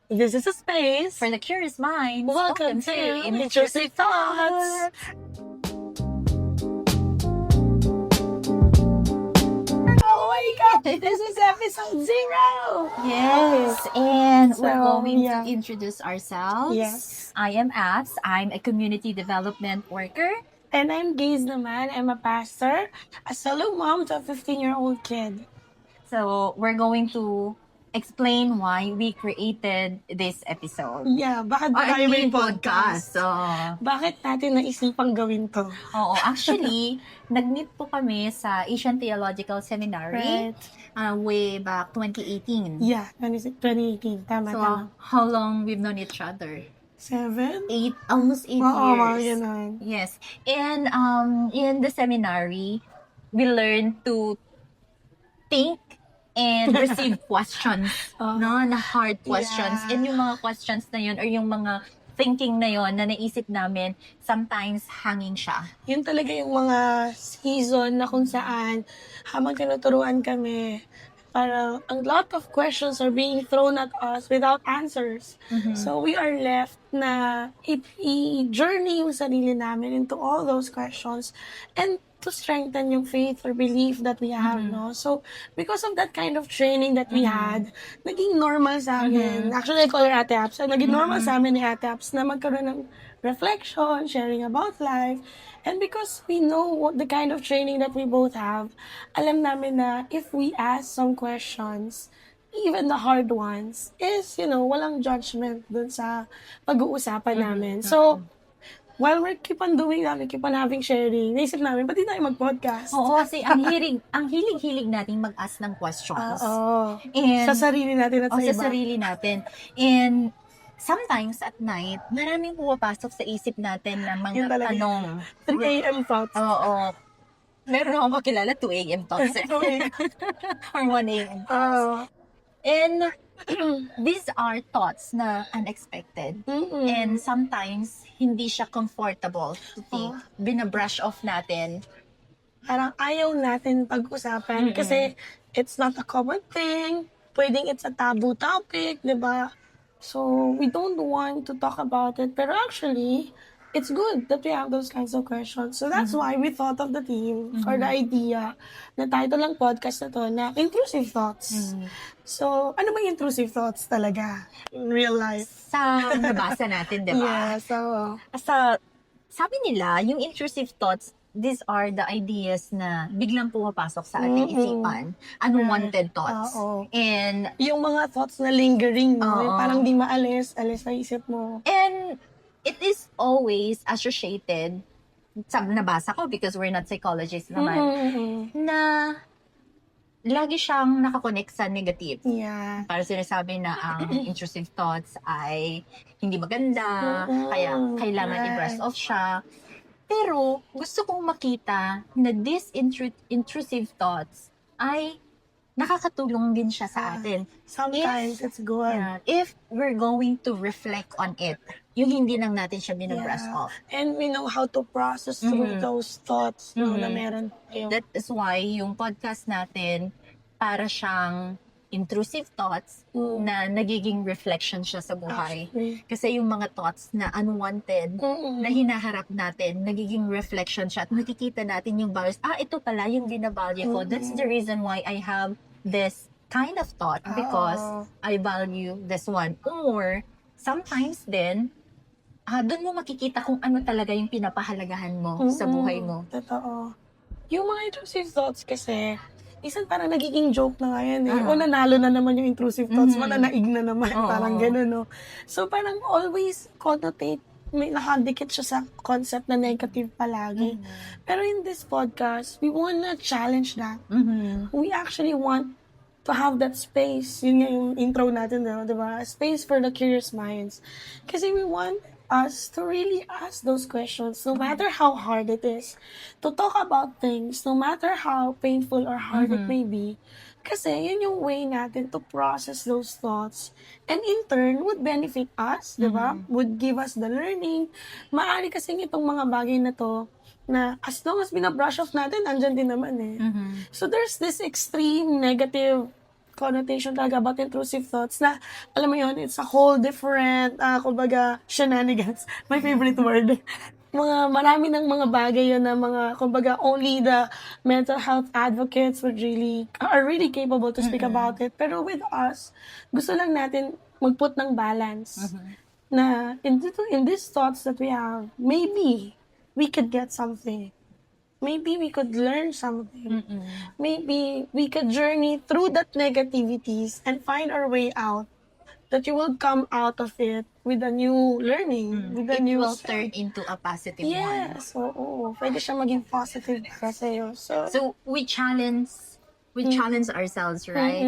This is a space For the curious minds, Welcome to Intrusive Thoughts. Oh my God! This is episode 0! Yes, and we're So, going yeah. to introduce ourselves. Yes. I am Abs. I'm a community development worker. And I'm Gaze naman. I'm a pastor, a solo mom to a 15-year-old kid. So we're going to explain why we created this episode. Yeah, bakit Or tayo may podcast. podcast? Bakit natin naisipang gawin to? Oo, actually, nag-meet po kami sa Asian Theological Seminary way back 2018. Yeah, 2018. Tama, So, tama. how long we've known each other? 7? Almost 8 Oo, mga years. ganun. Yes. And in the seminary, we learned to think and receive questions, no, na hard questions. Yeah. And yung mga questions na yun or yung mga thinking na yun na naisip namin, sometimes hanging siya. Yun talaga yung mga season na kung saan habang tinuturuan kami, parang a lot of questions are being thrown at us without answers. So we are left na i-journey yung sarili namin into all those questions and to strengthen yung faith or belief that we have, no? So, because of that kind of training that we had, naging normal sa amin. Actually, I call her Ate Apps. So, naging normal sa amin ni Ate Apps na magkaroon ng reflection, sharing about life. And because we know what the kind of training that we both have, alam namin na if we ask some questions, even the hard ones, is, walang judgment dun sa pag-uusapan namin. So, while we keep on doing that, we keep on having sharing, naisip namin, ba't di tayo mag-podcast? Oo, kasi ang hilig-hilig nating mag-ask ng questions. Oo. And, Sa sarili natin at sa iba. sa sarili natin. And sometimes at night, maraming pumapasok sa isip natin na Yun mga talaga. tanong. 3 a.m. thoughts. Oo. Meron akong makilala 2 a.m. thoughts. Or 1 a.m. thoughts. And these are thoughts na unexpected. And sometimes, hindi siya comfortable to think. Binabrush off natin. Parang ayaw natin pag-usapan kasi it's not a common thing. Pwedeng it's a taboo topic, di ba? So, we don't want to talk about it. Pero actually, it's good that we have those kinds of questions. So, that's why we thought of the theme or the idea na title ng podcast na to na Intrusive Thoughts. So, ano ba yung intrusive thoughts talaga in real life? Sa nabasa natin, di ba? Yeah, so, Sabi nila, yung intrusive thoughts, these are the ideas na biglang pumapasok sa ating isipan. Unwanted thoughts. Oo. And yung mga thoughts na lingering, no? Oo. Yung parang di maalis, alis na isip mo. And it is always associated, nabasa ko because we're not psychologists naman, na lagi siyang nakakonect sa negative. Yeah. Para sinasabi na ang intrusive thoughts ay hindi maganda, kaya kailangan i-brush off siya. Pero gusto kong makita na these intrusive thoughts ay nakakatulong din siya sa atin. Sometimes it's good. Yeah, if we're going to reflect on it, yung hindi lang natin siya binabrush off. And we know how to process through those thoughts no, na meron tayo. That is why yung podcast natin para siyang intrusive thoughts na nagiging reflection siya sa buhay. Kasi yung mga thoughts na unwanted, na hinaharap natin, nagiging reflection siya at nakikita natin yung values. Ito pala yung binavalue ko. That's the reason why I have this kind of thought because I value this one. Or sometimes then, doon mo makikita kung ano talaga yung pinapahalagahan mo sa buhay mo. Totoo. Yung mga intrusive thoughts kasi, isang parang nagiging joke na nga yan eh. O nanalo na naman yung intrusive thoughts, mananaig na naman. Parang gano'n, no? So parang always connotate, may nakadikit siya sa concept na negative palagi. Pero in this podcast, we wanna challenge that. We actually want to have that space. Yun nga yung intro natin, di ba? Space for the curious minds. Kasi we want us to really ask those questions, no matter how hard it is, to talk about things, no matter how painful or hard it may be. Kasi yun yung way natin to process those thoughts. And in turn, would benefit us, di ba? Would give us the learning. Maaari kasi itong mga bagay na to, na as long as binabrush off natin, andyan din naman eh. So there's this extreme negative connotation talaga about intrusive thoughts na, alam mo yun, it's a whole different, kumbaga, shenanigans. My favorite word. Marami ng mga bagay yun na mga, kumbaga, only the mental health advocates are really capable to speak about it. Pero with us, gusto lang natin mag-put ng balance. Na in these thoughts that we have, maybe we could get something. Maybe we could learn something. Maybe we could journey through that negativities and find our way out. That you will come out of it with a new learning, with a It new will turn into a positive one. Yes, oo. Pwede siya maging positive para sa'yo. So we challenge ourselves, right?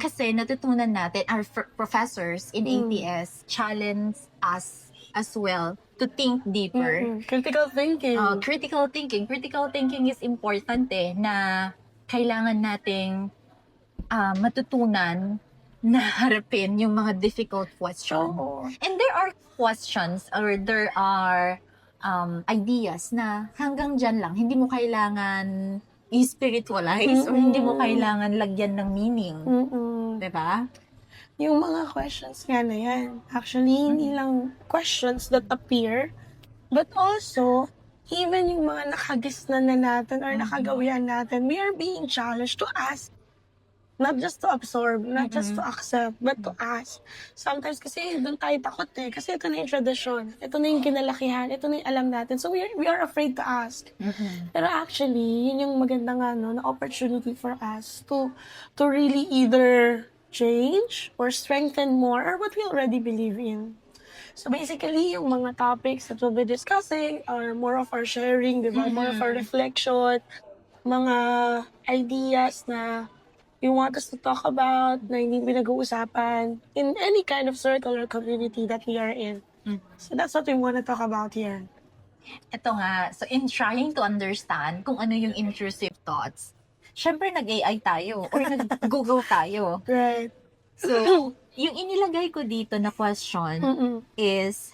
Kasi natutunan natin, our professors in ATS challenge us as well to think deeper. Critical thinking. Critical thinking is important na kailangan nating matutunan na harapin yung mga difficult questions. And there are questions or there are ideas na hanggang dyan lang. Hindi mo kailangan i-spiritualize or hindi mo kailangan lagyan ng meaning. Diba? Yung mga questions nga na yan, actually, hindi lang questions that appear, but also, even yung mga nakagisnan na natin or nakagawian natin, we are being challenged to ask. Not just to absorb, not just to accept, but to ask. Sometimes kasi doon tayo takot kasi ito na yung tradisyon, ito na yung kinalakihan, ito na yung alam natin. So we are afraid to ask. Pero actually, yun yung magandang na opportunity for us to really either change or strengthen more or what we already believe in. So basically, yung mga topics that we'll be discussing are more of our sharing, diba? More of our reflection, mga ideas na you want us to talk about, na hindi pinag-uusapan in any kind of circle or community that we are in. So that's what we want to talk about here. Ito nga, so in trying to understand kung ano yung intrusive thoughts, syempre nag-AI tayo or nag-Google tayo. Right. So, yung inilagay ko dito na question is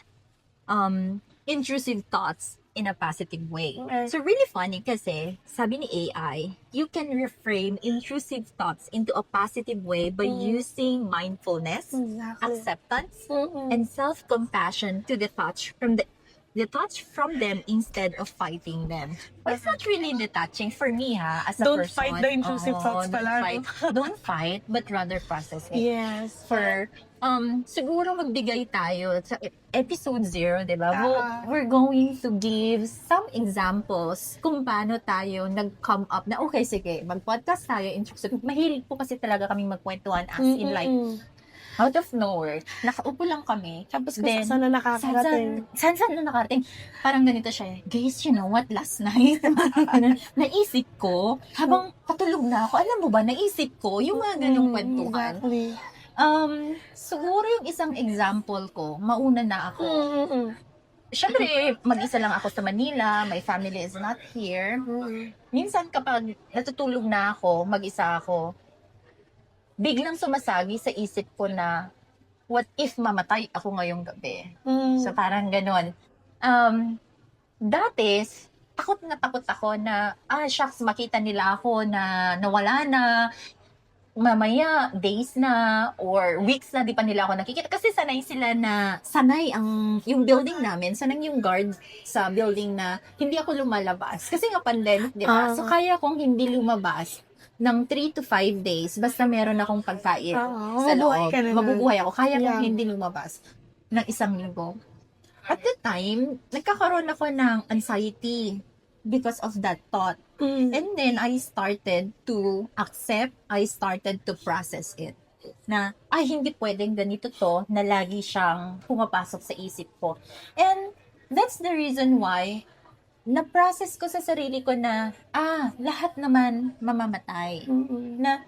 intrusive thoughts in a positive way. So, really funny kasi, sabi ni AI, you can reframe intrusive thoughts into a positive way by using mindfulness, acceptance, and self-compassion to detach from them instead of fighting them. But it's not really detaching for me, as a Don't person. fight the intrusive thoughts pala. Don't fight, but rather process it. Yes. For siguro magbigay tayo sa episode 0, di ba? We're going to give some examples kung paano tayo nag-come up na, okay, sige, mag-podcast tayo. Mahilig po kasi talaga kaming magkwentuhan as in like, out of nowhere, nakaupo lang kami. Tapos kung saan na nakakarating. Saan na nakarating. Parang ganito siya, guys, you know what, last night, naisip ko, habang patulog na ako, alam mo ba, naisip ko, yung mga ganyong kwentuhan. Exactly. Siguro yung isang example ko, mauna na ako. Siyempre, mag-isa lang ako sa Manila, my family is not here. Minsan kapag natutulog na ako, mag-isa ako, biglang sumasagi sa isip ko na, what if mamatay ako ngayong gabi? So parang ganon. Dati, takot ako na, shucks, makita nila ako na nawala na, mamaya days na or weeks na di pa nila ako nakikita kasi sanay yung building namin, sanay yung guard sa building na hindi ako lumalabas kasi nga pandemic, di ba? So kaya kong hindi lumabas ng 3 to 5 days basta meron akong pagkain sa loob. Mabubuhay ako. Kaya kong hindi lumabas ng 1 linggo. At the time, nagkakaroon ako ng anxiety because of that thought. And then, I started to accept, I started to process it. Na, hindi pwedeng ganito to, na lagi siyang pumapasok sa isip ko. And that's the reason why, na-process ko sa sarili ko na, lahat naman mamamatay. Na,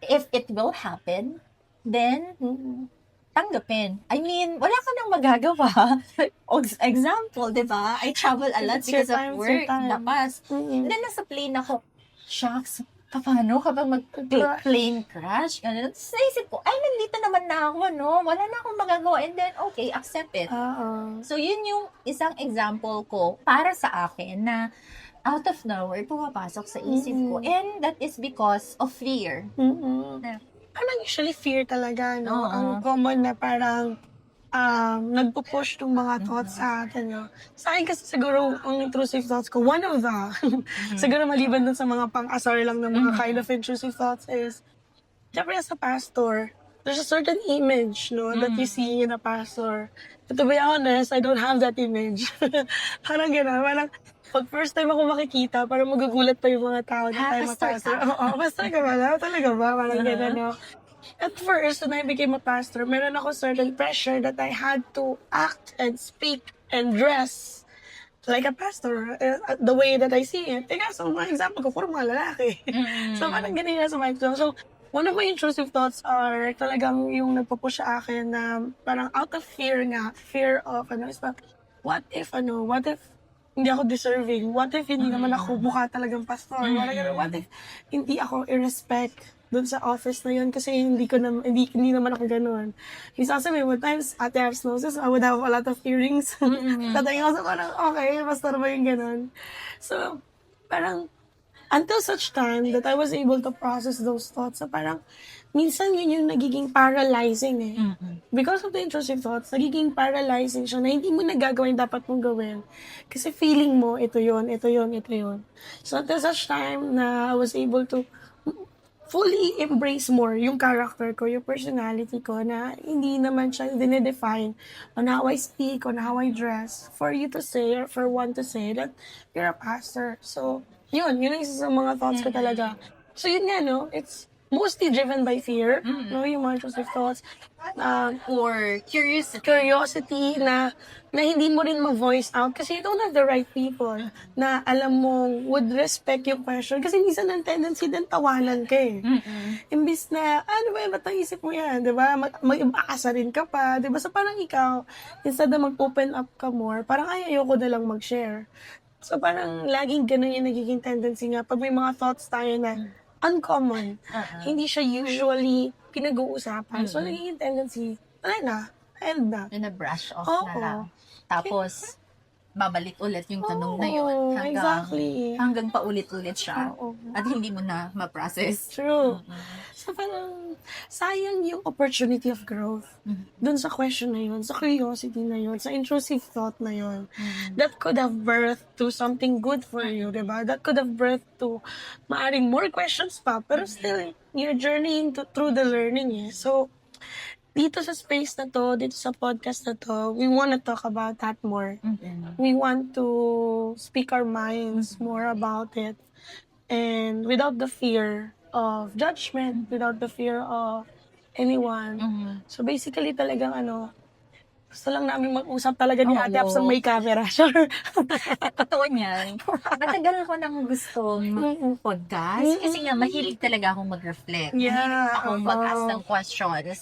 if it will happen, then, tanggapin. I mean, wala ka nang magagawa. Example, di ba? I travel a lot because of work. Napas. Then, nasa plane ako, shucks, paano kapag mag-plane crash? Ganun. Sa isip ko, nandito naman na ako, no? Wala na akong magagawa. And then, okay, accept it. So, yun yung isang example ko para sa akin na out of nowhere, pumapasok sa isip ko. And that is because of fear. parang usually fear talaga, no? Oo. Ang common na parang nagpo-push ng mga thoughts sa atin, no? Sa akin kasi siguro, ang intrusive thoughts ko, one of the, siguro maliban dun sa mga pang-asar lang ng mga kind of intrusive thoughts is, syempre as a pastor, there's a certain image, no, that you see in a pastor. But to be honest, I don't have that image. Parang gano'n, parang, pag first time ako makikita, parang magugulat pa yung mga tao na tayo Pastor pastor. ka? Oo, pastor ka ba? Talaga ba? Parang gano'n, no? At first, when I became a pastor, meron ako certain pressure that I had to act and speak and dress like a pastor, the way that I see it. Teka, so mga example ko, puro mga lalaki. So parang ganun na sa mind ko. So, one of my intrusive thoughts are talagang yung nagpo-push sa akin na parang out of fear nga, fear of, is parang, what if, hindi ako deserving? What if hindi naman ako mukha talagang pastor? What if hindi ako i-respect doon sa office na yun kasi hindi naman ako ganun. He's also me, when times Ate Abs knows this, I would have a lot of earrings. Tatay ako parang, okay, pastor ba yung ganun? So, parang, until such time that I was able to process those thoughts, so parang, minsan yun yung nagiging paralyzing eh. Because of the intrusive thoughts, nagiging paralyzing siya na hindi mo nagagawa yung dapat mong gawin. Kasi feeling mo, ito yun. So until such time na I was able to fully embrace more yung character ko, yung personality ko, na hindi naman siya dinedefine on how I speak, on how I dress, for you to say, or for one to say that you're a pastor. So, yun ang isa sa mga thoughts ko talaga. So, yun nga, no, it's mostly driven by fear, no, yung mga intrusive thoughts. Or curiosity na hindi mo rin ma-voice out kasi you don't have the right people na alam mo would respect yung question. Kasi minsan ang tendency din tawanan ka eh. Imbis na, ano ba, ba't naisip mo yan? Diba? Mag-aasarin ka pa. Diba? So parang ikaw, instead na mag-open up ka more, parang ayoko na lang mag-share. So parang laging ganun yung nagiging tendency nga. Pag may mga thoughts tayo na uncommon, hindi siya usually pinag-uusapan. So nagiging tendency, end na. na brush off Oo. na lang. Tapos, babalik ulit yung tanong na yun. Exactly. Hanggang paulit-ulit siya. Oo. At hindi mo na ma-process. True. So parang sayang yung opportunity of growth dun sa question na yun, sa curiosity na yun, sa intrusive thought na yun. That could have birthed to something good for you, diba? That could have birthed to maaring more questions pa, pero still, you're journeying through the learning eh. So, dito sa space na to, dito sa podcast na to, we want to talk about that more. We want to speak our minds more about it. And without the fear of judgment, without the fear of anyone. So basically talagang gusto lang namin mag-usap talaga ni Ate Abs ng may camera. Sure. Totoo niyan. Matagal ko nang gustong mag-podcast kasi nga mahilig talaga akong mag-reflect. Yeah. Mahilig akong mag-ask ng questions.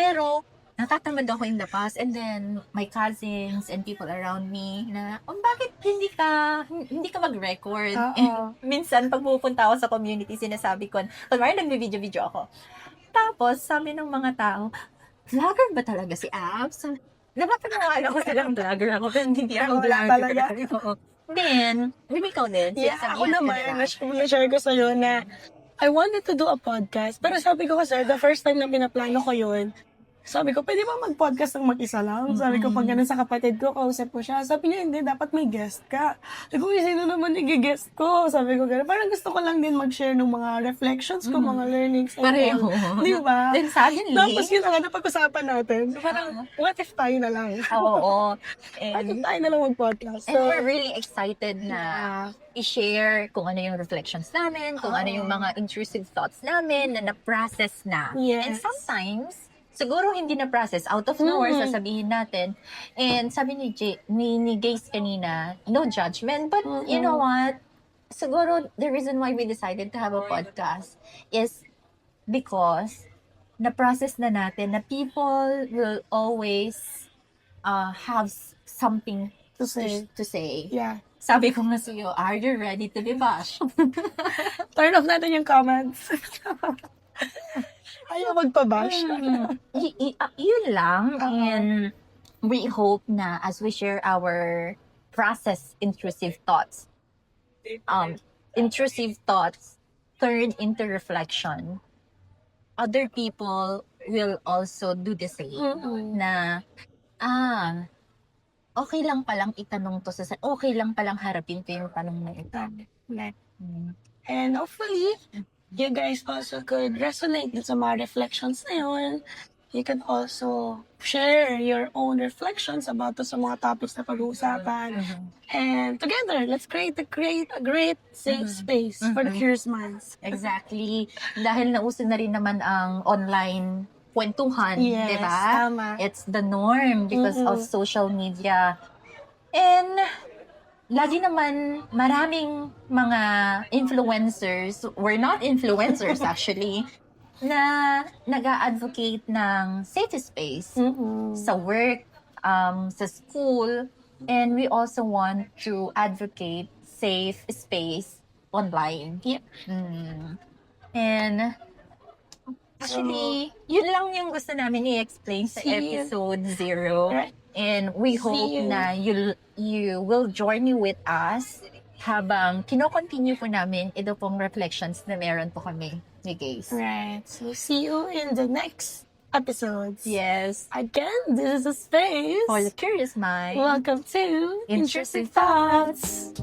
Pero natatamad ako in the past, and then my cousins and people around me na, bakit hindi ka mag-record? Minsan pag pupunta ako sa community, sinasabi ko, kunwari nag-video ako. Tapos sabi ng mga tao, vlogger ba talaga si Abs? Dapat alam ko silang vlogger ako, pero hindi ako vlogger. Then, ikaw din. Yeah, ako naman, na-share ko sa'yo na I wanted to do a podcast. Pero sabi ko kasi, the first time na pinaplano ko yun, sabi ko, pwede ba mag-podcast ng mag-isa lang? Sabi ko, pag ganun sa kapatid ko, kausap ko siya. Sabi niya, hindi, dapat may guest ka. Sabi ko, sino naman i-guest ko? Sabi ko, gano'n. Parang gusto ko lang din mag-share ng mga reflections ko, mga learnings. Pareho. Di ba? Then suddenly, tapos yun ang napag-usapan natin. So parang, what if tayo na lang? Oo. What if tayo na lang mag-podcast? And we're really excited na i-share kung ano yung reflections namin, kung ano yung mga intrusive thoughts namin na na-process na. Yes. And sometimes, siguro hindi na-process, out of nowhere, sasabihin natin. And sabi ni Gaze kanina, no judgment. But you know what? Siguro the reason why we decided to have a podcast is because na-process na natin na people will always have something to say. Yeah. Sabi ko nga sa'yo, are you ready to be bashed? Turn off natin yung comments. Ayaw magpabash. Yun lang. And we hope na as we share our process intrusive thoughts turn into reflection. other people will also do the same. Na, okay lang palang itanong to okay lang palang harapin ko yung tanong na ito. And hopefully, you guys also could resonate with some mga reflections na yun. You can also share your own reflections about sa mga topics na pag-uusapan. And together, let's create a great safe space for the curious minds. Exactly. Dahil nauso na rin naman ang online kwentuhan, Yes, di ba? tama. It's the norm because of social media. And lagi naman maraming mga influencers, we're not influencers actually, na nag-a-advocate ng safe space sa work, sa school, and we also want to advocate safe space online. Yep. And actually, yun lang yung gusto namin i-explain sa See you. episode 0. Right. And we hope you. na you will journey with us habang kino-continue po namin ito pong reflections na meron po kami ni Gaze. Right. So see you in the next episodes. Yes. Again, this is a space For the curious mind. Welcome to Intrusive Intrusive Thoughts.